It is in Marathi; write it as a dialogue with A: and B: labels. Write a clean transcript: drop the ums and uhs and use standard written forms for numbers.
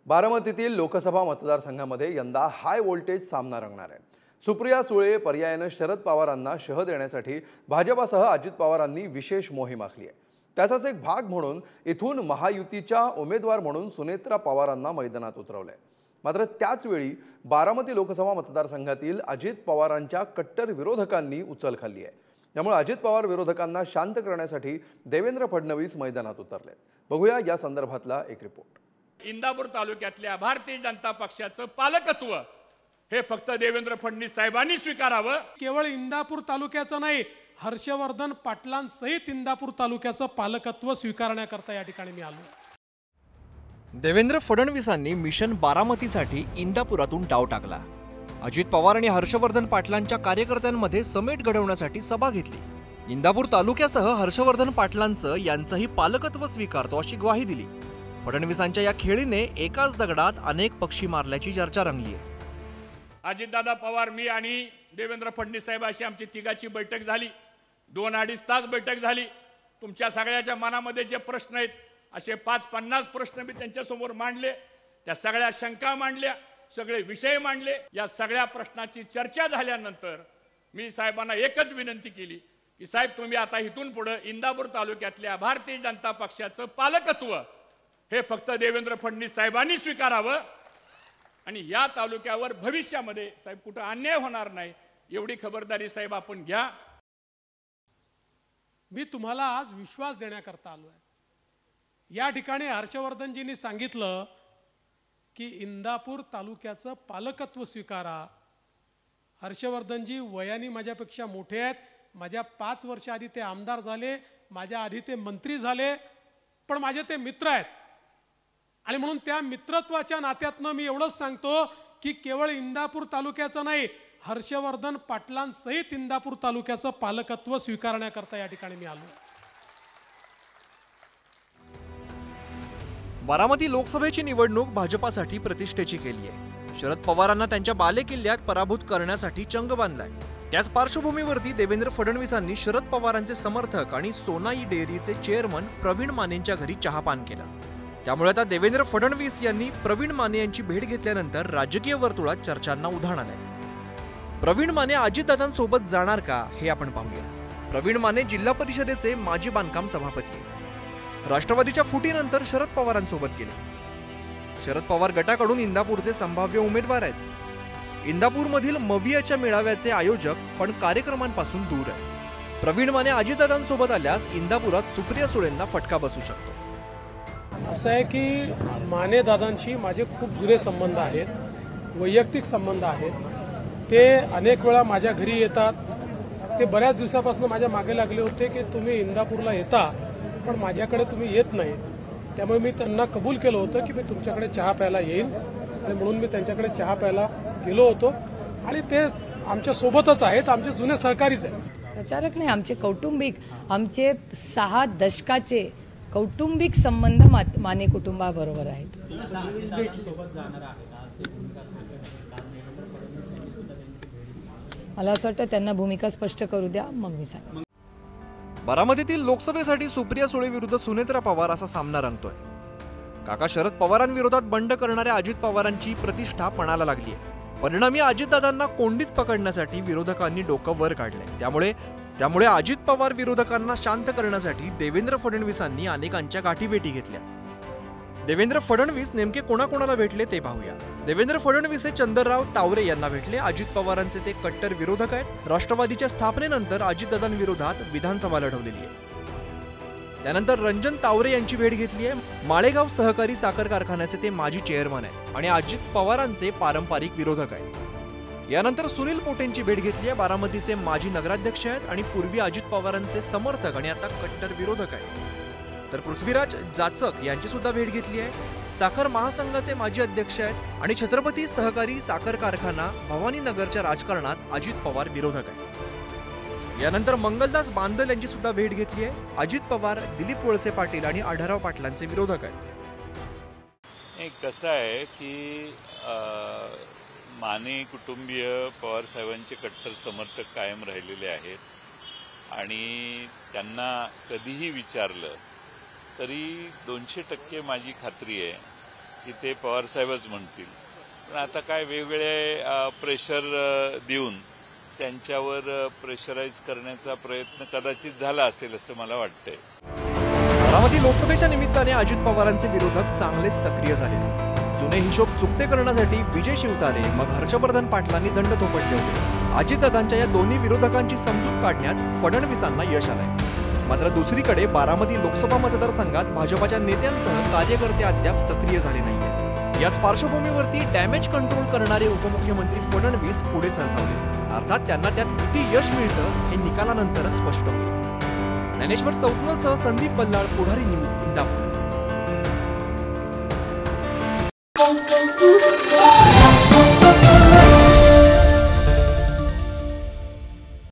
A: बारामतीतील लोकसभा मतदारसंघामध्ये यंदा हाय व्होल्टेज सामना रंगणार आहे। सुप्रिया सुळे पर्यायाने शरद पवारांना शह देण्यासाठी भाजपासह अजित पवारांनी विशेष मोहीम आखली आहे। त्याचाच एक भाग म्हणून इथून महायुतीच्या उमेदवार म्हणून सुनेत्रा पवारांना मैदानात उतरवलंय। मात्र त्याच वेळी बारामती लोकसभा मतदारसंघातील अजित पवारांच्या कट्टर विरोधकांनी उचल खाल्ली आहे। त्यामुळे अजित पवार विरोधकांना शांत करण्यासाठी देवेंद्र फडणवीस मैदानात उतरलेत। बघूया या संदर्भातला एक रिपोर्ट।
B: इंदापूर तालुक्यातल्या भारतीय जनता पक्षाचं पालकत्व हे फक्त देवेंद्र फडणवीस साहेबांनी स्वीकारावं।
C: केवळ इंदापूर तालुक्याचं नाही, हर्षवर्धन पाटलांसहित इंदापूर तालुक्याचं पालकत्व स्वीकारण्याकरता या ठिकाणी मी आलो।
D: देवेंद्र फडणवीसांनी मिशन बारामतीसाठी इंदापुरातून डाव टाकला। अजित पवार आणि हर्षवर्धन पाटलांच्या कार्यकर्त्यांमध्ये समेट घडवण्यासाठी सभा घेतली। इंदापूर तालुक्यासह हर्षवर्धन पाटलांचं यांचंही पालकत्व स्वीकारतो अशी ग्वाही दिली। फडणवीसांच्या या खेळीने एकाच दगडात अनेक पक्षी मारल्याची चर्चा रंगली आहे।
B: अजितदादा पवार, मी आणि देवेंद्र फडणवीस साहेब अशी आमची तिघाची बैठक झाली। 2-2.5 तास बैठक झाली। तुमच्या सगळ्याच्या मनामध्ये जे प्रश्न आहेत असे 5-50 प्रश्न मी त्यांच्यासमोर मांडले। त्या सगळ्या शंका मांडल्या, सगळे विषय मांडले। या सगळ्या प्रश्नाची चर्चा झाल्यानंतर मी साहेबांना एकच विनंती केली की साहेब, तुम्ही आता इथून पुढे इंदापूर तालुक्यातल्या भारतीय जनता पक्षाचं पालकत्व हे फक्त देवेंद्र फडणवीस साहेबांनी स्वीकारावं आणि या तालुक्यावर भविष्यामध्ये साहेब कुठं अन्याय होणार नाही एवढी खबरदारी साहेब आपण घ्या।
C: मी तुम्हाला आज विश्वास देण्याकरता आलो आहे। या ठिकाणी हर्षवर्धनजींनी सांगितलं की इंदापूर तालुक्याचं पालकत्व स्वीकारा। हर्षवर्धनजी वयाने माझ्यापेक्षा मोठे आहेत। माझ्या 5 वर्ष आधी ते आमदार झाले, माझ्या आधी ते मंत्री झाले, पण माझे ते मित्र आहेत आणि म्हणून त्या मित्रत्वाच्या नात्यातनं मी एवढंच सांगतो की केवळ इंदापूर तालुक्याचं नाही, हर्षवर्धन पाटलांसहित इंदापूर तालुक्याचं पालकत्व स्वीकारण्याकरता या ठिकाणी मी आलो।
D: बारामती लोकसभेची निवडणूक भाजपासाठी प्रतिष्ठेची केली आहे। शरद पवारांना त्यांच्या बालेकिल्ल्यात पराभूत करण्यासाठी चंग बांधलाय। त्याच पार्श्वभूमीवरती देवेंद्र फडणवीसांनी शरद पवारांचे समर्थक आणि सोनाई डेअरीचे चेअरमन प्रवीण मानेंच्या घरी चहापान केला। त्यामुळे आता देवेंद्र फडणवीस यांनी प्रवीण माने यांची भेट घेतल्यानंतर राजकीय वर्तुळात चर्चांना उधाण आलंय। प्रवीण माने अजितदादांसोबत जाणार का हे आपण पाहूया। प्रवीण माने जिल्हा परिषदेचे माजी बांधकाम सभापती, राष्ट्रवादीच्या फुटीनंतर शरद पवारांसोबत गेले। शरद पवार गटाकडून इंदापूरचे संभाव्य उमेदवार आहेत। इंदापूरमधील मवियाच्या मेळाव्याचे आयोजक पण कार्यक्रमांपासून दूर आहे। प्रवीण माने अजितदादांसोबत आल्यास इंदापुरात सुप्रिया सुळेंना फटका बसू शकतो।
C: असं आहे की माने दादांशी माझे खूप जुने संबंध आहेत, वैयक्तिक संबंध आहेत। ते अनेक वेळा माझ्या घरी येतात। ते बऱ्याच दिवसापासून माझ्या मागे लागले होते की तुम्ही इंदापूरला येता पण माझ्याकडे तुम्ही येत नाही। त्यामुळे मी त्यांना कबूल केलं होतं की मी तुमच्याकडे चहा प्यायला येईन आणि म्हणून मी त्यांच्याकडे चहा प्यायला गेलो होतो आणि ते आमच्या सोबतच आहेत, आमचे जुने सहकारीच आहेत।
E: प्रचारक नाही, आमचे कौटुंबिक, आमचे 6 दशकाचे कौटुंबिक संबंध माने कुटुंबाबरोबर आहेत। मला असं वाटतं त्यांना भूमिका स्पष्ट करू द्या, मग मी सांगेन।
D: बारामतीतील लोकसभेसाठी सुप्रिया सुळे विरुद्ध सुनेत्रा पवार असा सामना रंगतोय। काका शरद पवारांविरोधात बंड करणाऱ्या अजित पवारांची प्रतिष्ठा पणाला लागली आहे। परिणामी अजितदादांना कोंडीत पकडण्यासाठी विरोधकांनी डोकं वर काढलंय। त्यामुळे अजित पवार विरोधकांना शांत करण्यासाठी देवेंद्र फडणवीसांनी अनेकांच्या गाठीभेटी घेतल्या। देवेंद्र फडणवीस नेमके कोणाकोणाला भेटले ते पाहूया। देवेंद्र फडणवीस हे चंद्रराव तावरे यांना भेटले। अजित पवारांचे ते कट्टर विरोधक आहेत। राष्ट्रवादीच्या स्थापनेनंतर अजितदादांविरोधात विधानसभा लढवलेली आहे। त्यानंतर रंजन तावरे यांची भेट घेतली आहे। माळेगाव सहकारी साखर कारखान्याचे ते माजी चेअरमन आहेत आणि अजित पवारांचे पारंपरिक विरोधक आहेत। यानंतर सुनील पोटेंची भेट घेतली आहे। बारामतीचे माजी नगराध्यक्ष आहेत आणि पूर्वी अजित पवारांचे समर्थक आणि आता कट्टर विरोधक आहेत। तर पृथ्वीराज जाचक यांची सुद्धा भेट घेतली आहे। साखर महासंघाचे माजी अध्यक्ष आहेत आणि छत्रपती सहकारी साखर कारखाना भवानीनगरच्या राजकारणात अजित पवार विरोधक आहेत। यानंतर मंगलदास बांदल यांची सुद्धा भेट घेतली आहे। अजित पवार, दिलीप वळसे पाटील आणि आढळराव पाटलांचे विरोधक आहेत।
F: कसं आहे की माने कुटुंबीय पवार साहेबांचे कट्टर समर्थक कायम राहिलेले आहेत आणि त्यांना कधीही विचारलं तरी 200% माझी खात्री आहे की ते पवारसाहेबच म्हणतील. पण आता काय वेगवेगळे प्रेशर देऊन त्यांच्यावर प्रेशराईज करण्याचा प्रयत्न कदाचित झाला असेल असं मला वाटतंय.
D: बारामती लोकसभेच्या निमित्ताने अजित पवारांचे विरोधक चांगलेच सक्रिय झाले. जुने हिशोब चुकते करण्यासाठी विजय शिवतारे मग हर्षवर्धन पाटलांनी दंड थोपटले होते. अजितदादांच्या या दोन्ही विरोधकांची समजूत काढण्यात फडणवीसांना यश आलंय. मात्र दुसरीकडे बारामती लोकसभा मतदारसंघात भाजपाच्या नेत्यांसह कार्यकर्ते अद्याप सक्रिय झाले नाहीयेत. याच पार्श्वभूमीवरती डॅमेज कंट्रोल करणारे उपमुख्यमंत्री फडणवीस पुढे सरसावले. अर्थात त्यांना त्यात किती यश मिळतं हे निकालानंतरच स्पष्ट होईल. ज्ञानेश्वर चौकमलसह संदीप बल्लाळ, पुढारी न्यूज, इंदापूर.